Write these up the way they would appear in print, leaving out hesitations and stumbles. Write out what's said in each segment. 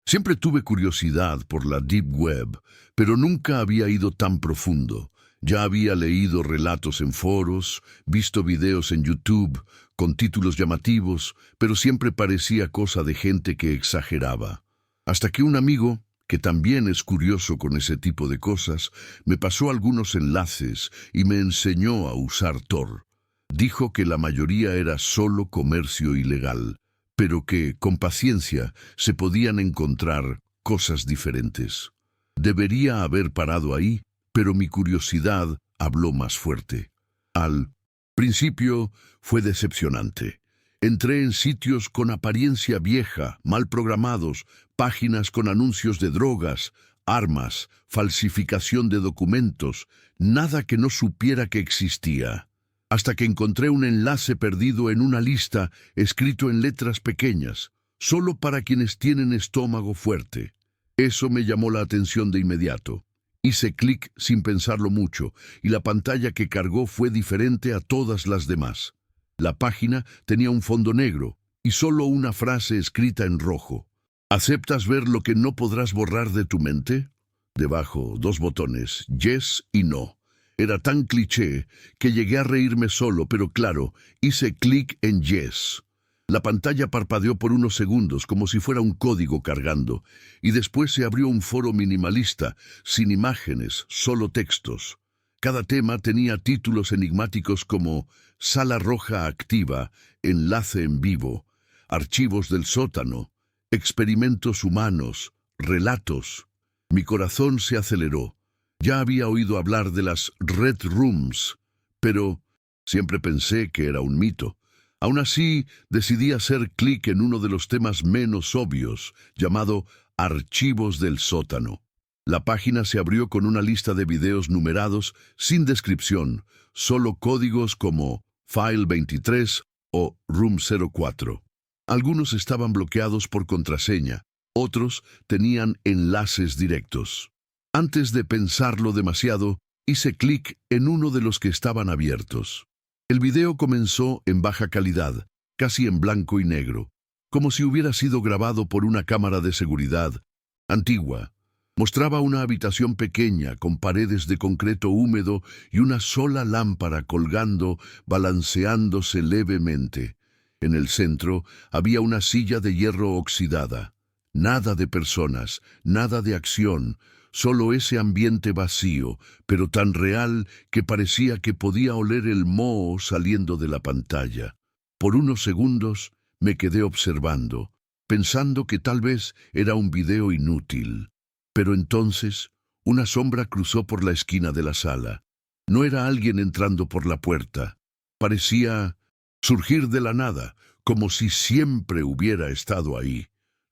Siempre tuve curiosidad por la Deep Web, pero nunca había ido tan profundo. Ya había leído relatos en foros, visto videos en YouTube con títulos llamativos, pero siempre parecía cosa de gente que exageraba. Hasta que un amigo, que también es curioso con ese tipo de cosas, me pasó algunos enlaces y me enseñó a usar Tor. Dijo que la mayoría era solo comercio ilegal, pero que, con paciencia, se podían encontrar cosas diferentes. Debería haber parado ahí, pero mi curiosidad habló más fuerte. Al principio fue decepcionante. Entré en sitios con apariencia vieja, mal programados, páginas con anuncios de drogas, armas, falsificación de documentos, nada que no supiera que existía. Hasta que encontré un enlace perdido en una lista escrito en letras pequeñas, solo para quienes tienen estómago fuerte. Eso me llamó la atención de inmediato. Hice clic sin pensarlo mucho, y la pantalla que cargó fue diferente a todas las demás. La página tenía un fondo negro y solo una frase escrita en rojo. ¿Aceptas ver lo que no podrás borrar de tu mente? Debajo, dos botones, yes y no. Era tan cliché que llegué a reírme solo, pero claro, hice clic en yes. La pantalla parpadeó por unos segundos como si fuera un código cargando, y después se abrió un foro minimalista, sin imágenes, solo textos. Cada tema tenía títulos enigmáticos como Sala Roja Activa, Enlace en Vivo, Archivos del Sótano, Experimentos Humanos, Relatos. Mi corazón se aceleró. Ya había oído hablar de las Red Rooms, pero siempre pensé que era un mito. Aún así, decidí hacer clic en uno de los temas menos obvios, llamado Archivos del Sótano. La página se abrió con una lista de videos numerados sin descripción, solo códigos como File 23 o Room 04. Algunos estaban bloqueados por contraseña, otros tenían enlaces directos. Antes de pensarlo demasiado, hice clic en uno de los que estaban abiertos. El video comenzó en baja calidad, casi en blanco y negro, como si hubiera sido grabado por una cámara de seguridad antigua. Mostraba una habitación pequeña con paredes de concreto húmedo y una sola lámpara colgando, balanceándose levemente. En el centro había una silla de hierro oxidada. Nada de personas, nada de acción, solo ese ambiente vacío, pero tan real que parecía que podía oler el moho saliendo de la pantalla. Por unos segundos me quedé observando, pensando que tal vez era un video inútil. Pero entonces una sombra cruzó por la esquina de la sala. No era alguien entrando por la puerta. Parecía surgir de la nada, como si siempre hubiera estado ahí.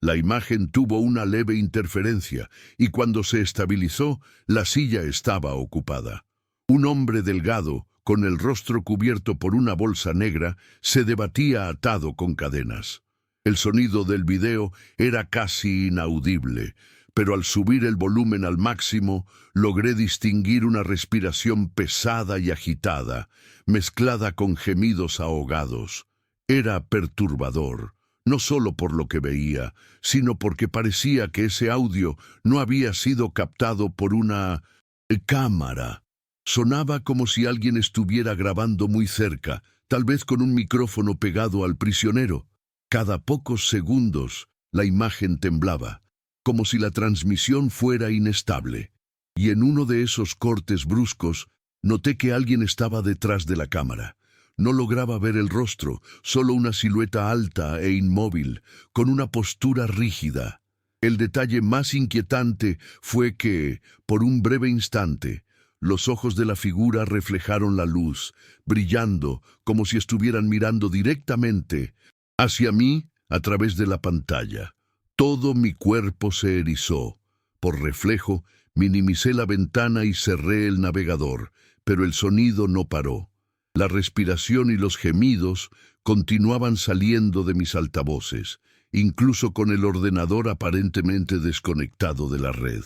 La imagen tuvo una leve interferencia, y cuando se estabilizó, la silla estaba ocupada. Un hombre delgado, con el rostro cubierto por una bolsa negra, se debatía atado con cadenas. El sonido del video era casi inaudible, pero al subir el volumen al máximo, logré distinguir una respiración pesada y agitada, mezclada con gemidos ahogados. Era perturbador. No solo por lo que veía, sino porque parecía que ese audio no había sido captado por una cámara. Sonaba como si alguien estuviera grabando muy cerca, tal vez con un micrófono pegado al prisionero. Cada pocos segundos, la imagen temblaba, como si la transmisión fuera inestable. Y en uno de esos cortes bruscos, noté que alguien estaba detrás de la cámara. No lograba ver el rostro, solo una silueta alta e inmóvil, con una postura rígida. El detalle más inquietante fue que, por un breve instante, los ojos de la figura reflejaron la luz, brillando como si estuvieran mirando directamente hacia mí a través de la pantalla. Todo mi cuerpo se erizó. Por reflejo, minimicé la ventana y cerré el navegador, pero el sonido no paró. La respiración y los gemidos continuaban saliendo de mis altavoces, incluso con el ordenador aparentemente desconectado de la red.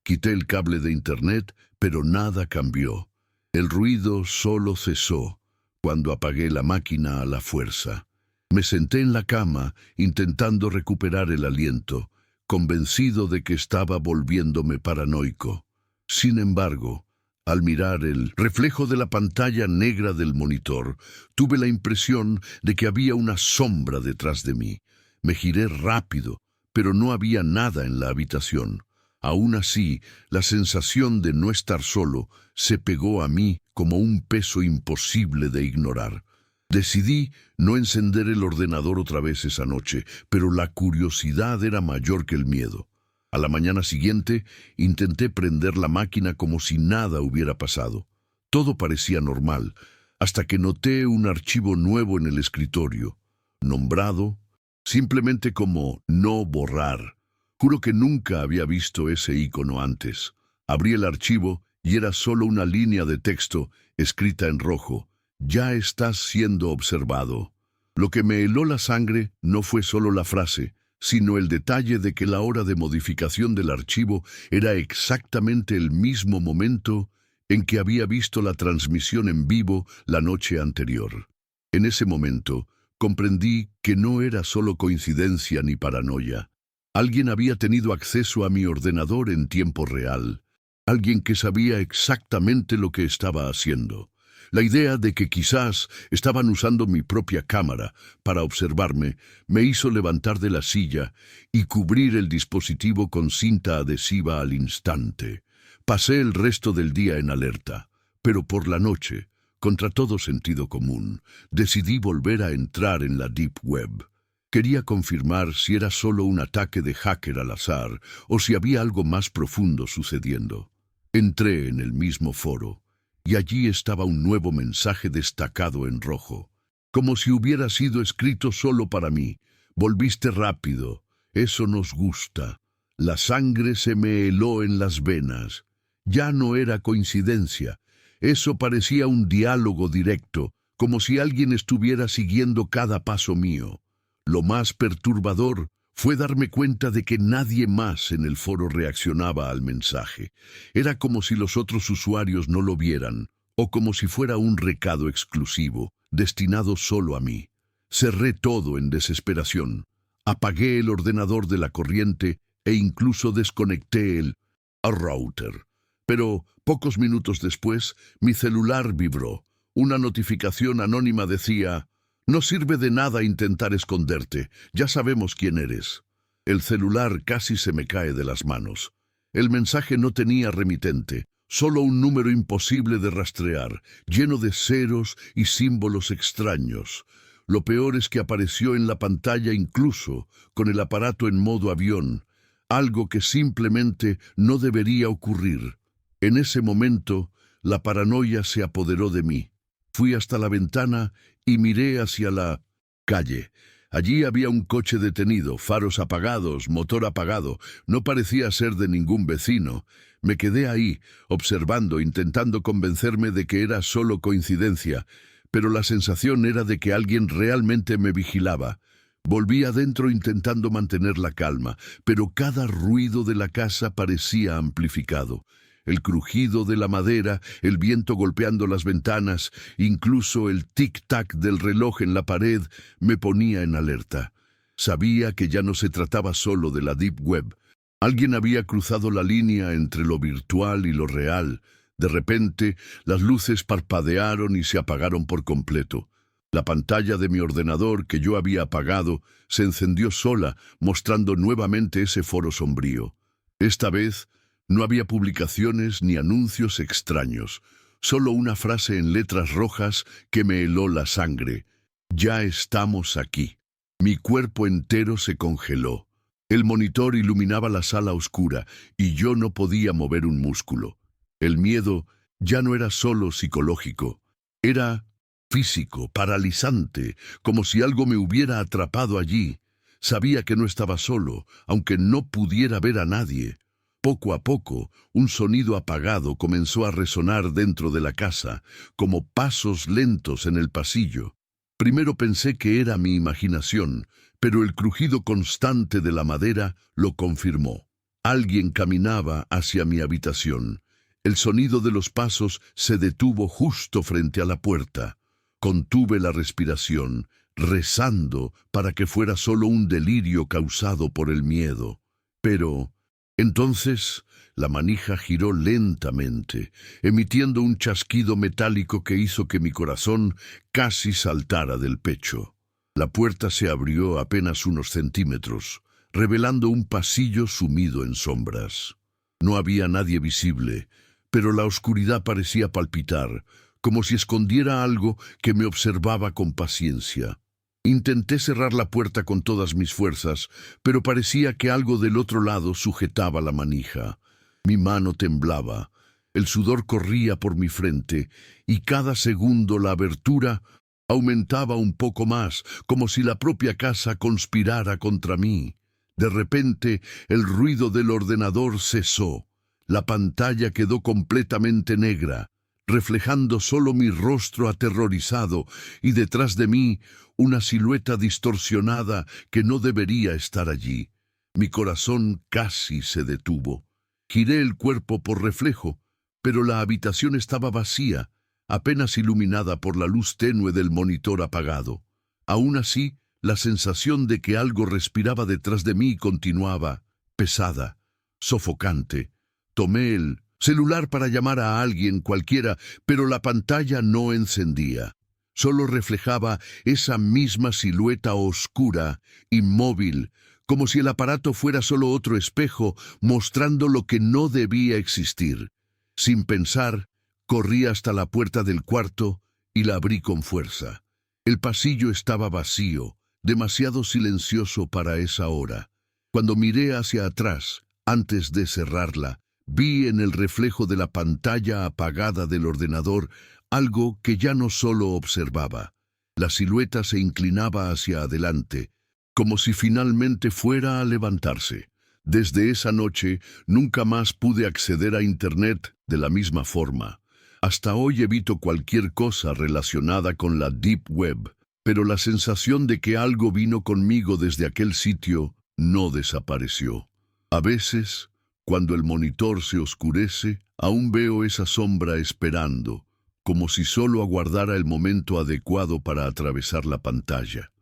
Quité el cable de internet, pero nada cambió. El ruido solo cesó cuando apagué la máquina a la fuerza. Me senté en la cama, intentando recuperar el aliento. convencido de que estaba volviéndome paranoico. Sin embargo, al mirar el reflejo de la pantalla negra del monitor, tuve la impresión de que había una sombra detrás de mí. Me giré rápido, pero no había nada en la habitación. Aún así, la sensación de no estar solo se pegó a mí como un peso imposible de ignorar. Decidí no encender el ordenador otra vez esa noche, pero la curiosidad era mayor que el miedo. A la mañana siguiente, intenté prender la máquina como si nada hubiera pasado. Todo parecía normal, hasta que noté un archivo nuevo en el escritorio, nombrado simplemente como "no borrar". Juro que nunca había visto ese icono antes. Abrí el archivo y era solo una línea de texto escrita en rojo. Ya estás siendo observado. Lo que me heló la sangre no fue solo la frase, sino el detalle de que la hora de modificación del archivo era exactamente el mismo momento en que había visto la transmisión en vivo la noche anterior. En ese momento, comprendí que no era solo coincidencia ni paranoia. Alguien había tenido acceso a mi ordenador en tiempo real. Alguien que sabía exactamente lo que estaba haciendo. La idea de que quizás estaban usando mi propia cámara para observarme me hizo levantar de la silla y cubrir el dispositivo con cinta adhesiva al instante. Pasé el resto del día en alerta, pero por la noche, contra todo sentido común, decidí volver a entrar en la Deep Web. Quería confirmar si era solo un ataque de hacker al azar o si había algo más profundo sucediendo. Entré en el mismo foro. Y allí estaba un nuevo mensaje destacado en rojo, como si hubiera sido escrito solo para mí. Volviste rápido, eso nos gusta. La sangre se me heló en las venas. Ya no era coincidencia, eso parecía un diálogo directo, como si alguien estuviera siguiendo cada paso mío. Lo más perturbador fue darme cuenta de que nadie más en el foro reaccionaba al mensaje. Era como si los otros usuarios no lo vieran, o como si fuera un recado exclusivo, destinado solo a mí. Cerré todo en desesperación. Apagué el ordenador de la corriente e incluso desconecté el router. Pero pocos minutos después, mi celular vibró. Una notificación anónima decía: "No sirve de nada intentar esconderte, ya sabemos quién eres". El celular casi se me cae de las manos. El mensaje no tenía remitente, solo un número imposible de rastrear, lleno de ceros y símbolos extraños. Lo peor es que apareció en la pantalla incluso con el aparato en modo avión, algo que simplemente no debería ocurrir. En ese momento, la paranoia se apoderó de mí. Fui hasta la ventana y miré hacia la calle. Allí había un coche detenido, faros apagados, motor apagado. No parecía ser de ningún vecino. Me quedé ahí, observando, intentando convencerme de que era solo coincidencia, pero la sensación era de que alguien realmente me vigilaba. Volví adentro intentando mantener la calma, pero cada ruido de la casa parecía amplificado. El crujido de la madera, el viento golpeando las ventanas, incluso el tic-tac del reloj en la pared me ponía en alerta. Sabía que ya no se trataba solo de la Deep Web. Alguien había cruzado la línea entre lo virtual y lo real. De repente, las luces parpadearon y se apagaron por completo. La pantalla de mi ordenador, que yo había apagado, se encendió sola, mostrando nuevamente ese foro sombrío. Esta vez, no había publicaciones ni anuncios extraños, solo una frase en letras rojas que me heló la sangre. Ya estamos aquí. Mi cuerpo entero se congeló. El monitor iluminaba la sala oscura y yo no podía mover un músculo. El miedo ya no era solo psicológico, era físico, paralizante, como si algo me hubiera atrapado allí. Sabía que no estaba solo, aunque no pudiera ver a nadie. Poco a poco, un sonido apagado comenzó a resonar dentro de la casa, como pasos lentos en el pasillo. Primero pensé que era mi imaginación, pero el crujido constante de la madera lo confirmó. Alguien caminaba hacia mi habitación. El sonido de los pasos se detuvo justo frente a la puerta. Contuve la respiración, rezando para que fuera solo un delirio causado por el miedo. Pero entonces la manija giró lentamente, emitiendo un chasquido metálico que hizo que mi corazón casi saltara del pecho. La puerta se abrió apenas unos centímetros, revelando un pasillo sumido en sombras. No había nadie visible, pero la oscuridad parecía palpitar, como si escondiera algo que me observaba con paciencia. Intenté cerrar la puerta con todas mis fuerzas, pero parecía que algo del otro lado sujetaba la manija. Mi mano temblaba, el sudor corría por mi frente, y cada segundo la abertura aumentaba un poco más, como si la propia casa conspirara contra mí. De repente, el ruido del ordenador cesó. La pantalla quedó completamente negra, reflejando solo mi rostro aterrorizado, y detrás de mí una silueta distorsionada que no debería estar allí. Mi corazón casi se detuvo. Giré el cuerpo por reflejo, pero la habitación estaba vacía, apenas iluminada por la luz tenue del monitor apagado. Aún así, la sensación de que algo respiraba detrás de mí continuaba, pesada, sofocante. Tomé el celular para llamar a alguien cualquiera, pero la pantalla no encendía. Solo reflejaba esa misma silueta oscura, inmóvil, como si el aparato fuera solo otro espejo mostrando lo que no debía existir. Sin pensar, corrí hasta la puerta del cuarto y la abrí con fuerza. El pasillo estaba vacío, demasiado silencioso para esa hora. Cuando miré hacia atrás, antes de cerrarla, vi en el reflejo de la pantalla apagada del ordenador algo que ya no solo observaba. La silueta se inclinaba hacia adelante, como si finalmente fuera a levantarse. Desde esa noche nunca más pude acceder a Internet de la misma forma. Hasta hoy evito cualquier cosa relacionada con la Deep Web, pero la sensación de que algo vino conmigo desde aquel sitio no desapareció. A veces, cuando el monitor se oscurece, aún veo esa sombra esperando, como si solo aguardara el momento adecuado para atravesar la pantalla.